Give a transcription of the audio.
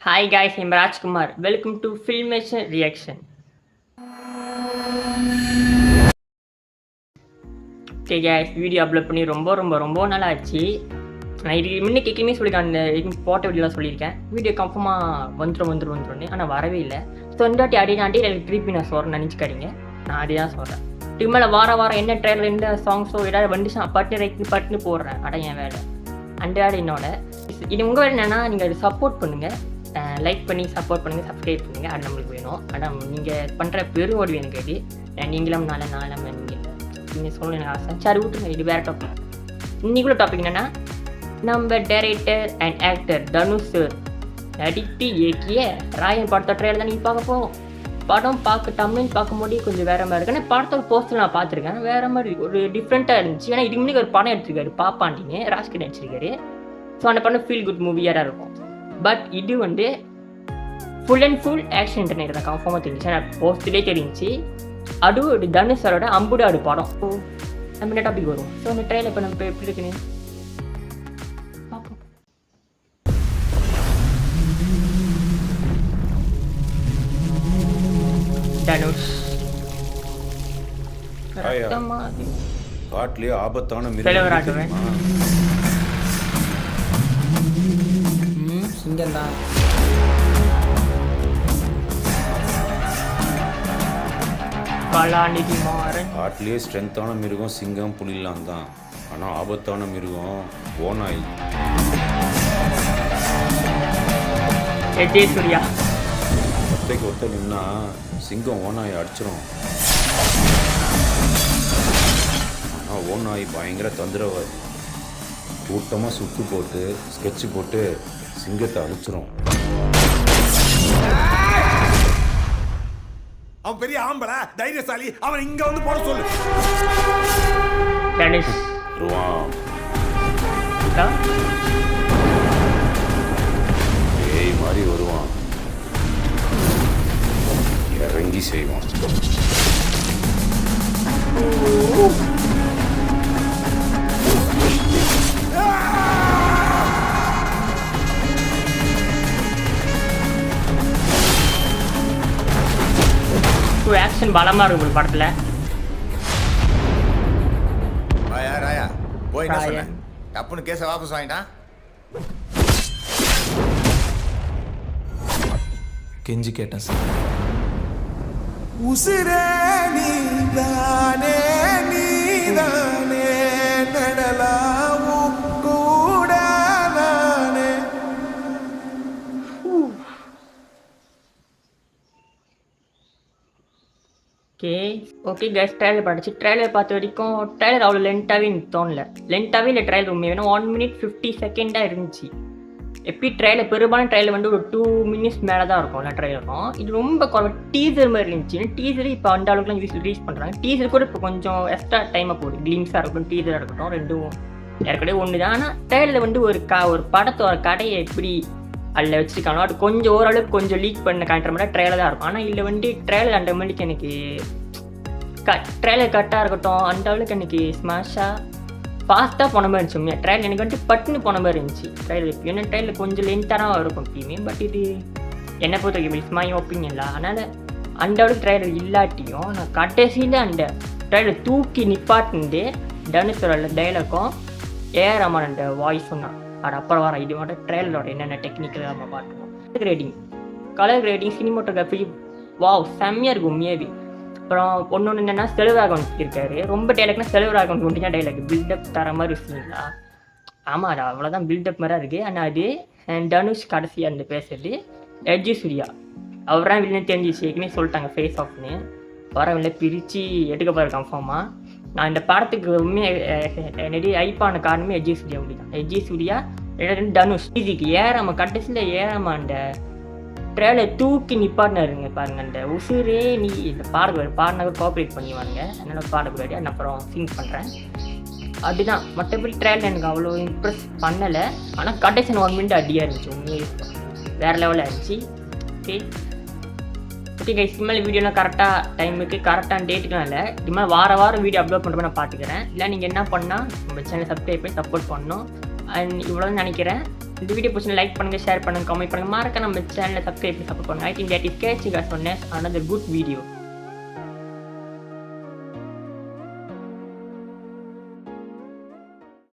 Hi guys, I'm Rajkumar. Welcome to Filmation Reaction. Okay guys, video upload பண்ணி ரொம்ப நாள் ஆச்சு. நான் இதுக்கு முன்னே கேட்கணுமே சொல்லியிருக்கேன், அந்த இதுக்கு போட்ட வீடியோலாம் சொல்லியிருக்கேன். வீடியோ கன்ஃபார்மாக வந்துடும் ஆனால் வரவே இல்லை. ஸோ இந்த வாட்டி அடினாண்டி எனக்கு திருப்பி நான் சொல்கிறேன், நினச்சிக்காதீங்க. நான் அடி தான் சொல்கிறேன். இதுக்கு மேலே வாரம் என்ன ட்ரெயிலர் எந்த சாங்ஸோ ஏதாவது வந்துச்சுன்னா பட்டுன்னு போடுறேன். என் வேலை அண்டாடி என்னோட. இது உங்கள் வேலை என்னென்னா நீங்கள் அது சப்போர்ட் பண்ணுங்கள், லைக் பண்ணி சப்போர்ட் பண்ணுங்கள், சப்ஸ்கிரைப் பண்ணுங்கள். அது நம்மளுக்கு வேணும். ஆனால் நீங்கள் பண்ணுற பெரும் ஓடி எனக்கு அது நீங்களும் நாளாம் நீங்கள் சொல்லணும் எனக்கு ஆசை. சரி விட்டுருங்க, இது வேறு டாபிக். இன்னைக்குள்ள டாபிக் என்னென்னா, நம்ம director and actor Dhanush sir நடித்து இயக்கிய ராயன் படத்தை ட்ரெயிலர் தான் நீங்கள் பார்க்க போகிறோம். படம் தமிழ் பார்க்கும்போது கொஞ்சம் வேறு மாதிரி இருக்குது. ஆனால் படத்தோட போஸ்டர் நான் பார்த்துருக்கேன், வேறு மாதிரி ஒரு டிஃப்ரெண்ட்டாக இருந்துச்சு. ஏன்னா இதுக்கு முன்னாடி ஒரு படம் எடுத்துருக்காரு, பாப்பாண்டின்னு ராஜ்கிட் நடிச்சிருக்காரு. ஸோ அந்த படம் ஃபீல் குட் மூவியாக தான் இருக்கும். பட் இது full and full action internet தான் கன்ஃபார்மாக தெரிஞ்சிச்சு. ஆனால் போஸ்ட்லேயே தெரிஞ்சிச்சு. அதுவும் ஒரு தனுஷ் சாரோட அம்புடாடு படம். ஸோ நம்ம என்ன டாபிக் வரும். ஸோ அந்த ட்ரெயிலர் இப்போ நம்ம எப்படி இருக்குன்னு பார்ப்போம். தனுஷ் காட்டிலேயே ஆபத்தான தலைவராட்டுவேன். சிங்கம் தான். கலாநிதி மாறன். காட்டிலேயே ஸ்ட்ரென்த்தான மிருகம் சிங்கம் புலிலாம் தான். ஆனால் ஆபத்தான மிருகம் ஓநாய். சூர்யா ஒத்தைக்கு ஒத்த நின்னா சிங்கம் ஓநாயை அடிச்சிடும். ஆனால் ஓநாய் பயங்கர தந்திரவாதி. கூட்டமாக சுட்டு போட்டு ஸ்கெட்சு போட்டு சிங்கத்தை அழிச்சிரும். அவன் பெரிய ஆம்பளை தைரியசாலி, அவன் இங்க வந்து போட சொல்லு. ஏய் மாதிரி வருவான், இறங்கி செய்வான். ஆக்ஷன் பலமா இருக்கு ஒரு படத்துல. ராயா போய் என்ன சொன்ன? தப்புன்னு கேஸை வாபஸ் வாங்கிட்டான். கெஞ்சி கேட்டேன் சார். உசிரே நீதானே நடலாவும் கூட நானே. ஓகே கைஸ், ட்ரெயிலர் படிச்சு ட்ரெயிலர் பார்த்த வரைக்கும் ட்ரெயிலர் அவ்வளோ லென்த்தாகவே எனக்கு தோணல. இல்லை ட்ரெயிலர் உண்மையாக வேணும். 1 minute 50 seconds இருந்துச்சு. எப்படி ட்ரெயிலர் பெரும்பாலும் ட்ரெயிலர் 2 minutes மேலே தான் இருக்கும். இல்லை ட்ரெயிலரும் இது ரொம்ப டீசர் மாதிரி இருந்துச்சு. டீசர் இப்போ அந்த அளவுக்குலாம் ரிலீஸ் பண்ணுறாங்க. டீசர் கூட இப்போ கொஞ்சம் எக்ஸ்ட்ரா டைமாக போகுது. கிளிம்ஸாக இருக்கட்டும், டீசராக இருக்கட்டும், ரெண்டும் ஏற்கனவே ஒன்று தான். ஆனால் ட்ரெயிலரில் ஒரு படத்தோட கடையை எப்படி அதில் வச்சுருக்காங்க, அது கொஞ்சம் ஓரளவுக்கு கொஞ்சம் லீக் பண்ண காட்டுற மாதிரி ட்ரெயிலர் தான் இருக்கும். ஆனால் இதில் ட்ரெயிலர் அந்த மணிக்கு எனக்கு ட்ரெயிலர் கட்டாக இருக்கட்டும், அந்த அளவுக்கு எனக்கு ஸ்மாஷாக ஃபாஸ்ட்டாக போன மாதிரி இருந்துச்சு. உண்மையாக ட்ரெயிலர் எனக்கு பட்டுன்னு போன மாதிரி இருந்துச்சு. ட்ரெயிலர் ஏன்னா ட்ரெயிலர் கொஞ்சம் லென்த்தாக இருக்கும் எப்பயுமே. பட் இது என்னை பொறுத்த வரைக்கும் இட்ஸ் மை ஒப்பீனியன்ல. அதனால் அந்த அளவுக்கு ட்ரெயிலர் இல்லாட்டியும் நான் கடைசியில் அந்த ட்ரெயிலர் தூக்கி நிப்பாட்டிட்டு தனுஷோட டைலாக்கும் ஏஆர் ரஹ்மான் அந்த வாய்ஸ் சொன்னான். அது அப்புறம் வர இது மட்டும் ட்ரெயிலரோட என்னென்ன டெக்னிக்கல் நம்ம பார்த்துவோம். கலர் கிரேடிங் சினிமோட்டோகிராஃபி வாவ் செம்மையாக இருக்கும் உண்மையாவே. அப்புறம் ஒன்று என்னென்னா செல்வராகவன் இருக்காரு. ரொம்ப டைலாக்னா செல்வராகவன் ஒன்றியா டைலாக் பில்டப் தர மாதிரி இருக்குங்களா? ஆமாம், அது அவ்வளோதான் பில்டப் மாதிரி இருக்குது. ஆனால் அது தனுஷ் கடைசியாக இருந்து பேசுறது எஜ்ஜி சூர்யா அவரான் வில்லன்னு தெரிஞ்சிச்சு. ஏற்கனவே சொல்லிட்டாங்க ஃபேஸ் ஆஃப்னு. வரவில்லை பிரித்து எடுக்க போகிற கன்ஃபார்மாக. நான் இந்த படத்துக்கு உண்மையாக நிறைய ஐப்பான காரணமே எஜ்ஜி சூர்யா அப்படி தான். எஜ்ஜி சூர்யா தனுஷ் இதுக்கு ஏறாம கடைசியில் ஏறாம அந்த ட்ரெயிலர் தூக்கி நிப்பாட்டினாருங்க பாருங்க. அந்த உசுரே நீ இந்த பாடினவர் கோஆப்ரேட் பண்ணிவானுங்க. அதனால் பாடக்கூடாது. நான் அப்புறம் சிங் பண்ணுறேன். அதுதான். மற்றபடி ட்ரெயிலர் எனக்கு அவ்வளோ இம்ப்ரெஸ் பண்ணலை. ஆனால் கடைசி 1 minute அடியாக இருந்துச்சு. உண்மையே வேறு லெவலில் இருந்துச்சு. ஓகே கைஸ், இனிமேல் வீடியோலாம் கரெக்டாக டைமுக்கு கரெக்டான டேட்டுக்குலாம் இல்லை. இனிமேல் வாரம் வீடியோ அப்லோட் பண்ணுறப்ப நான் பார்த்துக்கிறேன். இல்லை நீங்கள் என்ன பண்ணால் நம்ம சேனல் சப்ஸ்கிரைப் பண்ணி சப்போர்ட் பண்ணணும். அண்ட் இவ்வளோதான் நினைக்கிறேன். இந்த வீடியோ பிடிச்சி லைக் பண்ணுங்கள், ஷேர் பண்ணுங்கள், கமெண்ட் பண்ணுங்கள், மறக்க நம்ம சேனலை சப்ஸ்கிரைப் பண்ணி சப்போர்ட் பண்ணுங்கள். I think that is catching us one another good video.